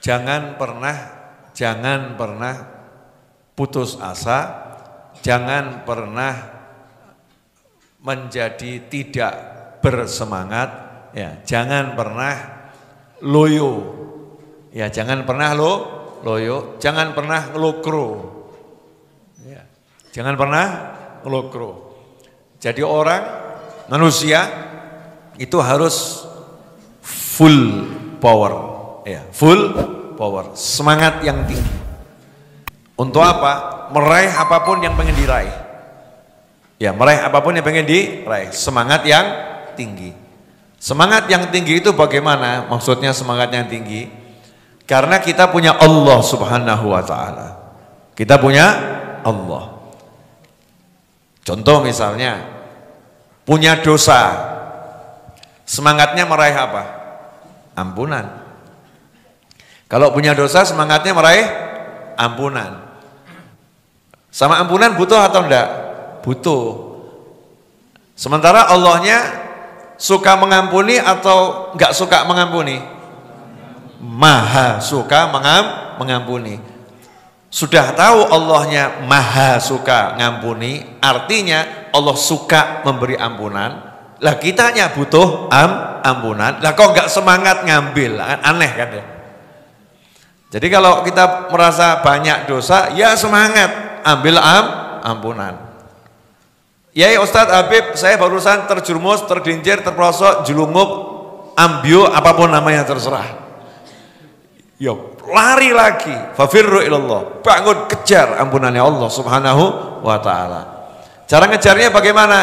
Jangan pernah putus asa, jangan pernah menjadi tidak bersemangat, ya, jangan pernah loyo, ya, jangan pernah loyo, jangan pernah ngelokro, ya, jangan pernah ngelokro. Jadi orang manusia itu harus full power, ya, full power, semangat yang tinggi. Untuk apa? Meraih apapun yang pengen diraih. Ya, meraih apapun yang pengen diraih, semangat yang tinggi. Semangat yang tinggi itu bagaimana? Maksudnya semangat yang tinggi karena kita punya Allah Subhanahu wa taala. Kita punya Allah. Contoh misalnya punya dosa. Semangatnya meraih apa? Ampunan. Kalau punya dosa semangatnya meraih ampunan. Sama ampunan butuh atau enggak? Butuh. Sementara Allahnya suka mengampuni atau enggak suka mengampuni? Maha suka mengampuni. Sudah tahu Allahnya maha suka ngampuni, artinya Allah suka memberi ampunan. Lah kitanya butuh ampunan. Lah kok enggak semangat ngambil? Aneh kan ya? Jadi kalau kita merasa banyak dosa, ya semangat ambil ampunan. Ya Ustadz Habib, saya barusan terjerumus, tergelincir, terperosok, jelungup, ambio, apapun namanya terserah. Yo, lari lagi, fafirru ilallah, bangun kejar ampunannya Allah Subhanahu wa taala. Cara ngejarnya bagaimana?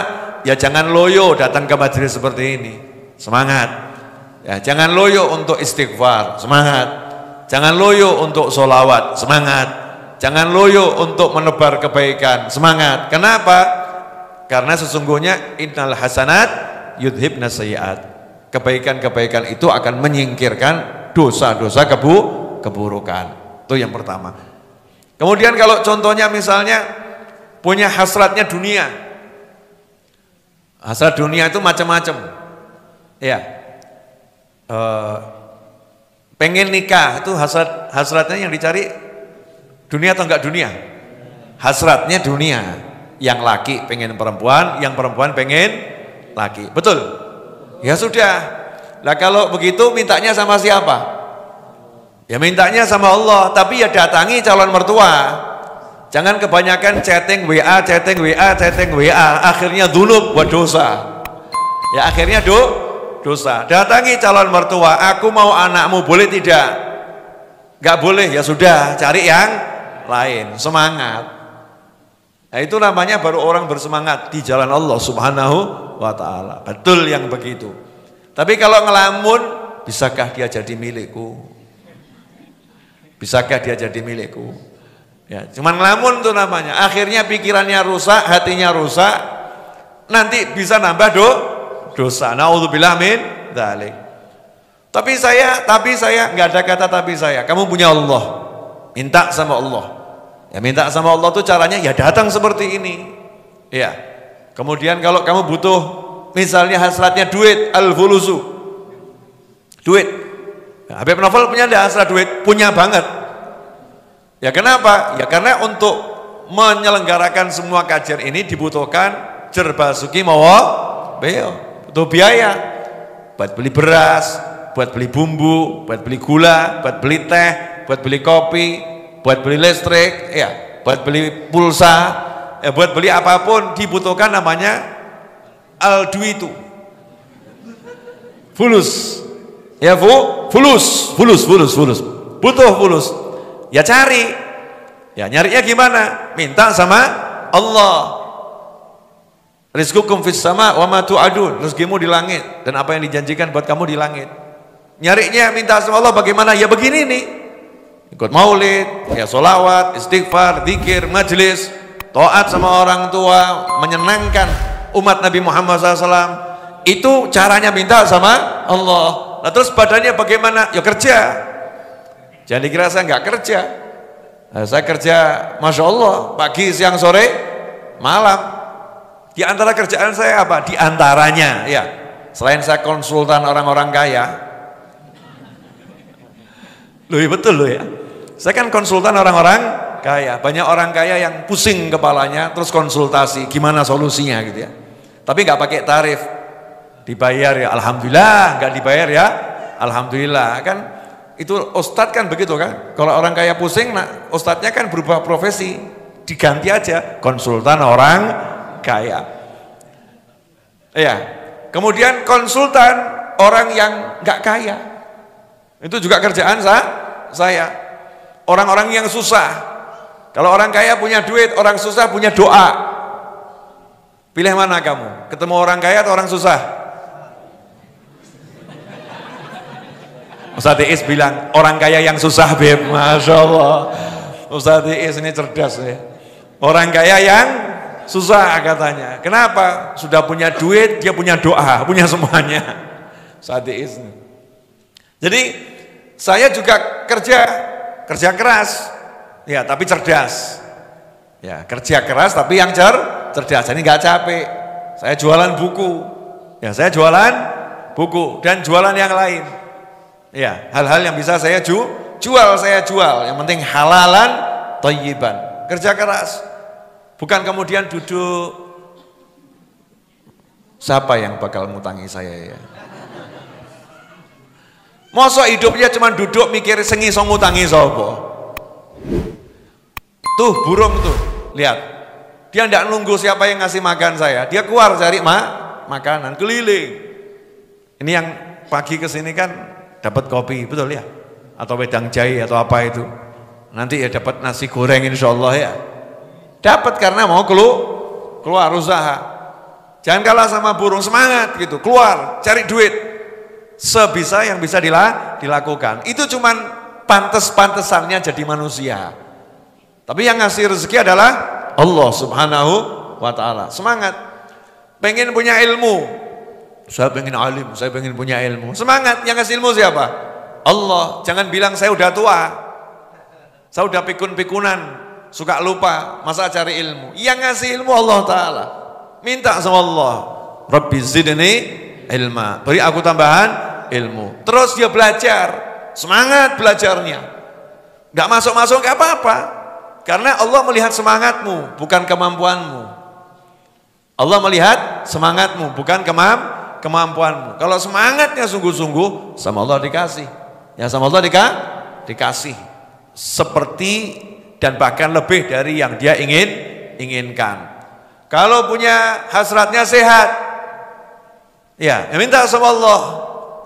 Ya jangan loyo datang ke majelis seperti ini. Semangat. Ya, jangan loyo untuk istighfar, semangat. Jangan loyo untuk sholawat, semangat. Jangan loyo untuk menebar kebaikan, semangat. Kenapa? Karena sesungguhnya innal hasanat yudhibna sayyi'at. Kebaikan-kebaikan itu akan menyingkirkan dosa-dosa keburukan. Itu yang pertama. Kemudian kalau contohnya misalnya punya hasratnya dunia. Hasrat dunia itu macam-macam. Ya. Pengen nikah itu hasratnya yang dicari dunia atau enggak dunia? Hasratnya dunia. Yang laki pengen perempuan, yang perempuan pengen laki. Betul? Ya sudah. Lah kalau begitu mintanya sama siapa? Ya mintanya sama Allah, tapi ya datangi calon mertua. Jangan kebanyakan chatting WA, chatting WA, chatting WA, akhirnya dzunub wa dosa. Ya akhirnya dosa. Datangi calon mertua, aku mau anakmu, boleh tidak? Enggak boleh, ya sudah, cari yang lain, semangat. Nah, itu namanya baru orang bersemangat di jalan Allah Subhanahu wa taala. Betul yang begitu. Tapi kalau ngelamun, bisakah dia jadi milikku? Bisakah dia jadi milikku? Ya, cuman ngelamun itu namanya. Akhirnya pikirannya rusak, hatinya rusak. Nanti bisa nambah dosa. Naudzubillah min dzalik. Tapi saya enggak ada kata tapi saya. Kamu punya Allah. Minta sama Allah. Ya minta sama Allah tuh caranya ya datang seperti ini. Ya. Kemudian kalau kamu butuh misalnya hasratnya duit, al-fulusu. Duit. Nah, Habib Novel punya enggak hasrat duit? Punya banget. Ya kenapa? Ya karena untuk menyelenggarakan semua kajian ini dibutuhkan jerbasuki mawa beo. Butuh biaya. Buat beli beras, buat beli bumbu, buat beli gula, buat beli teh, buat beli kopi, buat beli listrik, ya, buat beli pulsa, ya, buat beli apapun dibutuhkan namanya al-duitu. Fulus. Ya, fulus. Butuh fulus. Ya cari. Ya nyarinya gimana? Minta sama Allah. Rizqukum fis sama wa ma tu'adun. Rezekimu di langit dan apa yang dijanjikan buat kamu di langit. Nyarinya minta sama Allah bagaimana? Ya begini nih. Ikut maulid, ya sholawat, istighfar, zikir, majelis, taat sama orang tua, menyenangkan umat Nabi Muhammad SAW. Itu caranya minta sama Allah. Nah terus badannya bagaimana? Ya kerja. Jangan dikira saya nggak kerja. Nah, saya kerja, masya Allah, pagi, siang, sore, malam. Di antara kerjaan saya apa? Di antaranya, ya, selain saya konsultan orang-orang kaya, Loh ya betul loh ya. Saya kan konsultan orang-orang kaya. Banyak orang kaya yang pusing kepalanya terus konsultasi gimana solusinya gitu ya. Tapi nggak pakai tarif. Dibayar ya alhamdulillah, nggak dibayar ya alhamdulillah. Kan itu ustadz kan begitu kan. Kalau orang kaya pusing, nah ustadznya kan berubah profesi. Diganti aja konsultan orang kaya. Iya. Kemudian konsultan orang yang nggak kaya. Itu juga kerjaan saya. Orang-orang yang susah. Kalau orang kaya punya duit, orang susah punya doa. Pilih mana kamu? Ketemu orang kaya atau orang susah? Ustaz Iis bilang, orang kaya yang susah, Beb. Masya Allah. Ustaz Iis ini cerdas ya. Orang kaya yang susah katanya. Kenapa? Sudah punya duit, dia punya doa, punya semuanya. Ustaz Iis. Jadi, saya juga kerja keras. Ya, tapi cerdas. Ya, kerja keras tapi yang cerdas. Ini nggak capek. Saya jualan buku. Ya, saya jualan buku dan jualan yang lain. Ya, hal-hal yang bisa saya jual. Yang penting halalan thayyiban. Kerja keras. Bukan kemudian duduk. Siapa yang bakal ngutangi saya ya? Masa hidupnya cuma duduk mikir sengi so ngutangi sapa? Tuh burung tuh, lihat. Dia tidak nunggu siapa yang ngasih makan saya. Dia keluar cari makanan, keliling. Ini yang pagi kesini kan dapat kopi, betul ya? Atau wedang jahe atau apa itu. Nanti ya dapat nasi goreng insya Allah ya. Dapat karena mau keluar usaha. Jangan kalah sama burung, semangat gitu, keluar cari duit. Sebisa yang bisa dilakukan. Itu cuman pantes-pantesannya jadi manusia. Tapi yang ngasih rezeki adalah Allah Subhanahu wa ta'ala. Semangat. Pengen punya ilmu. Saya pengen alim, saya pengen punya ilmu. Semangat, yang ngasih ilmu siapa? Allah. Jangan bilang saya udah tua. Saya udah pikun-pikunan, suka lupa, masa cari ilmu. Yang ngasih ilmu Allah ta'ala. Minta sama Allah. Rabbi zidni ilma. Beri aku tambahan ilmu. Terus dia belajar. Semangat belajarnya. Gak masuk-masuk gak apa-apa. Karena Allah melihat semangatmu, bukan kemampuanmu. Allah melihat semangatmu, bukan kemampuanmu. Kalau semangatnya sungguh-sungguh, sama Allah dikasih. Ya sama Allah dikasih. Seperti dan bahkan lebih dari yang dia inginkan. Kalau punya hasratnya sehat, ya minta sama Allah.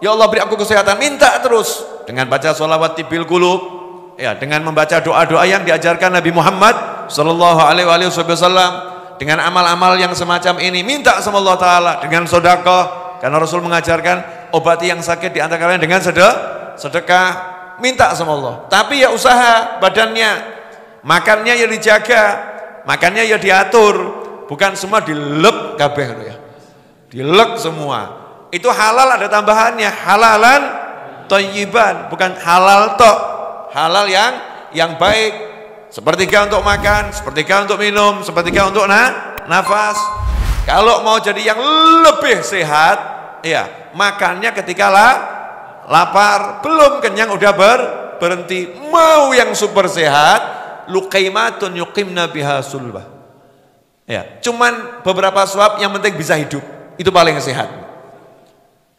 Ya Allah beri aku kesehatan, minta terus. Dengan baca sholawat tibil qulub. Ya, dengan membaca doa-doa yang diajarkan Nabi Muhammad sallallahu alaihi wasallam, dengan amal-amal yang semacam ini minta sama Allah taala, dengan sedekah karena Rasul mengajarkan obati yang sakit di antara kalian dengan sedekah, minta sama Allah. Tapi ya usaha badannya, makannya ya dijaga, makannya ya diatur, bukan semua dilep kabeh ya. Dilek semua. Itu halal ada tambahannya, halalan thayyiban, bukan halal tok. Halal yang baik, sepertiga untuk makan, sepertiga untuk minum, sepertiga untuk nafas. Kalau mau jadi yang lebih sehat, ya makannya ketika lapar, belum kenyang udah berhenti. Mau yang super sehat, luqaimatun yuqimna biha sulbah. Ya, cuman beberapa suap yang penting bisa hidup, itu paling sehat.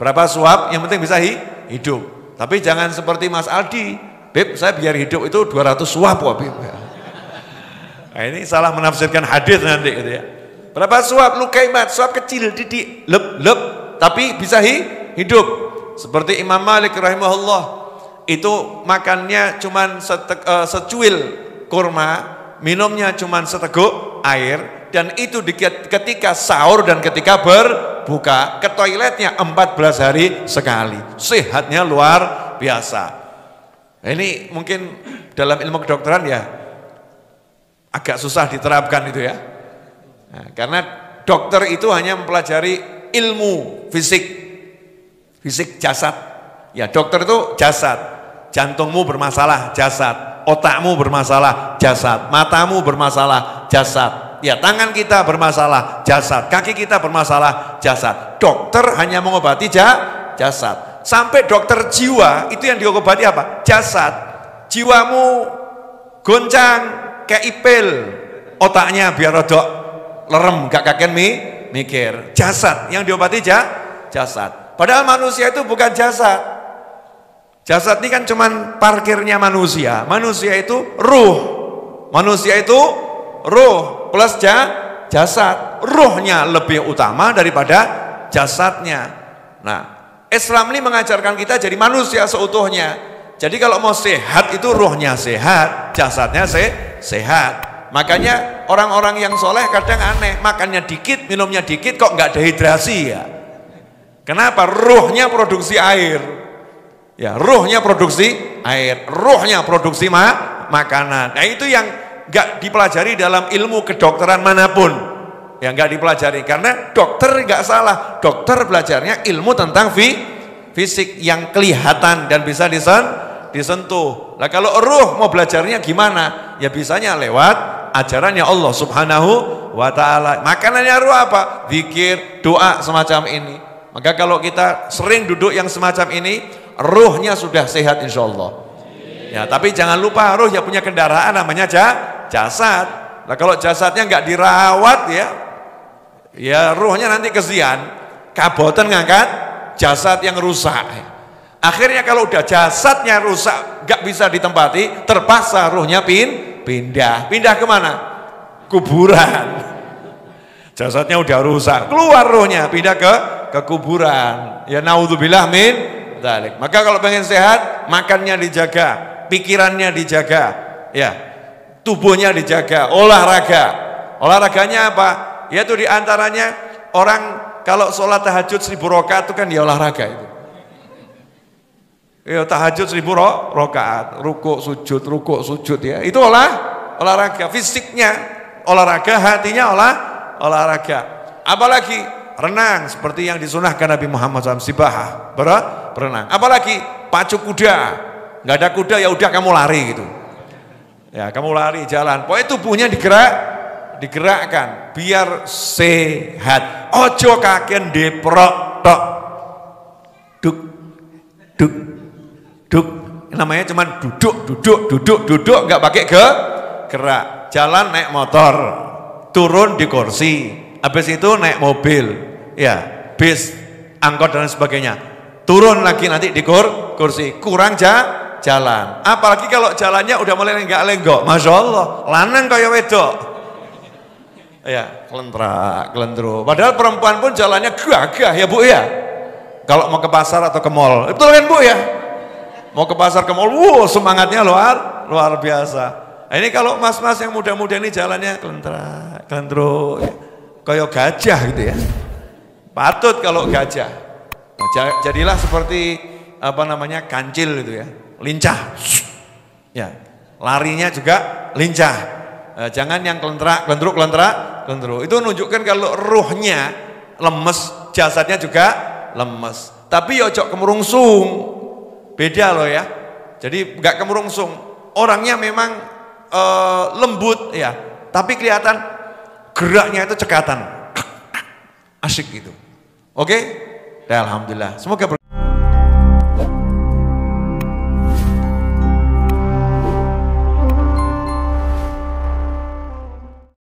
Berapa suap yang penting bisa hidup. Tapi jangan seperti Mas Aldi. Beb, saya biar hidup itu 200 suap wah Beb. Nah, ini salah menafsirkan hadis nanti gitu ya. Berapa suap? Lukaimat, suap kecil, didik, lep, tapi bisa hidup. Seperti Imam Malik rahimahullah, itu makannya cuman secuil kurma, minumnya cuman seteguk air, dan itu ketika sahur dan ketika berbuka, ke toiletnya 14 hari sekali. Sehatnya luar biasa. Ini mungkin dalam ilmu kedokteran ya agak susah diterapkan itu ya. Nah, karena dokter itu hanya mempelajari ilmu fisik jasad. Ya dokter itu jasad. Jantungmu bermasalah, jasad. Otakmu bermasalah, jasad. Matamu bermasalah, jasad. Ya tangan kita bermasalah, jasad. Kaki kita bermasalah, jasad. Dokter hanya mengobati jasad. Sampai dokter jiwa itu yang diobati apa? Jasad. jiwamu goncang kayak ipil, otaknya biar rodok lerem, gak kaken mikir. Jasad yang diobati jasad. Padahal manusia itu bukan jasad. Jasad ini kan cuman parkirnya manusia. Manusia itu ruh. Manusia itu ruh plus jasad. Ruhnya lebih utama daripada jasadnya. Nah, Islam ini mengajarkan kita jadi manusia seutuhnya. Jadi kalau mau sehat itu ruhnya sehat, jasadnya sehat. Makanya orang-orang yang soleh kadang aneh, makannya dikit, minumnya dikit, kok nggak dehidrasi ya? Kenapa? Ruhnya produksi air. Ya, ruhnya produksi air, ruhnya produksi makanan. Nah, itu yang nggak dipelajari dalam ilmu kedokteran manapun. Ya, nggak dipelajari karena dokter nggak salah. Dokter belajarnya ilmu tentang fisik yang kelihatan dan bisa disentuh. Nah, kalau ruh mau belajarnya gimana? Ya bisanya lewat ajarannya Allah Subhanahu wa ta'ala. Makanannya ruh apa? Zikir, doa semacam ini. Maka kalau kita sering duduk yang semacam ini, ruhnya sudah sehat insya Allah. Ya, tapi jangan lupa ruh ya punya kendaraan namanya jasad. Nah, kalau jasadnya nggak dirawat ya ruhnya nanti kesian, kaboten ngangkat jasad yang rusak. Akhirnya kalau udah jasadnya rusak, nggak bisa ditempati, terpaksa ruhnya pindah kemana? Kuburan. Jasadnya udah rusak, keluar ruhnya, pindah ke kuburan. Ya naudzubillah min dzalik. Maka kalau pengen sehat, makannya dijaga, pikirannya dijaga, ya, tubuhnya dijaga, olahraga. Olahraganya apa? Yaitu diantaranya orang kalau sholat tahajud 1000 rakaat itu kan ya olahraga itu. Ya tahajud 1000 rakaat, rukuk sujud ya. Itu olahraga fisiknya, olahraga hatinya olahraga. Apalagi renang seperti yang disunahkan Nabi Muhammad SAW, sibahah, berenang. Apalagi pacu kuda, nggak ada kuda ya udah kamu lari gitu. Ya kamu lari jalan, pokoknya tubuhnya digerakkan biar sehat. Ojo kaken deprok tok, duk, namanya cuman duduk, nggak pakai gerak. Jalan naik motor, turun di kursi, habis itu naik mobil, ya, bis, angkot dan sebagainya. Turun lagi nanti di kursi, kurang jalan. Apalagi kalau jalannya udah mulai lenggak-lenggok, masya Allah, lanang kaya wedok. Ya, kelentro. Padahal perempuan pun jalannya gagah ya Bu ya. Kalau mau ke pasar atau ke mall, betul kan Bu ya? Mau ke pasar ke mall, semangatnya luar biasa. Nah, ini kalau mas-mas yang muda-muda ini jalannya kelentro, kayak gajah gitu ya. Patut kalau gajah. Nah, jadilah seperti apa namanya kancil gitu ya, lincah. Ya, larinya juga lincah. Jangan yang kelentro. Itu menunjukkan kalau ruhnya lemes, jasadnya juga lemes. Tapi ojo kemurungsung, beda loh ya. Jadi nggak kemurungsung. Orangnya memang lembut ya, tapi kelihatan geraknya itu cekatan, asik gitu. Oke, alhamdulillah. Semoga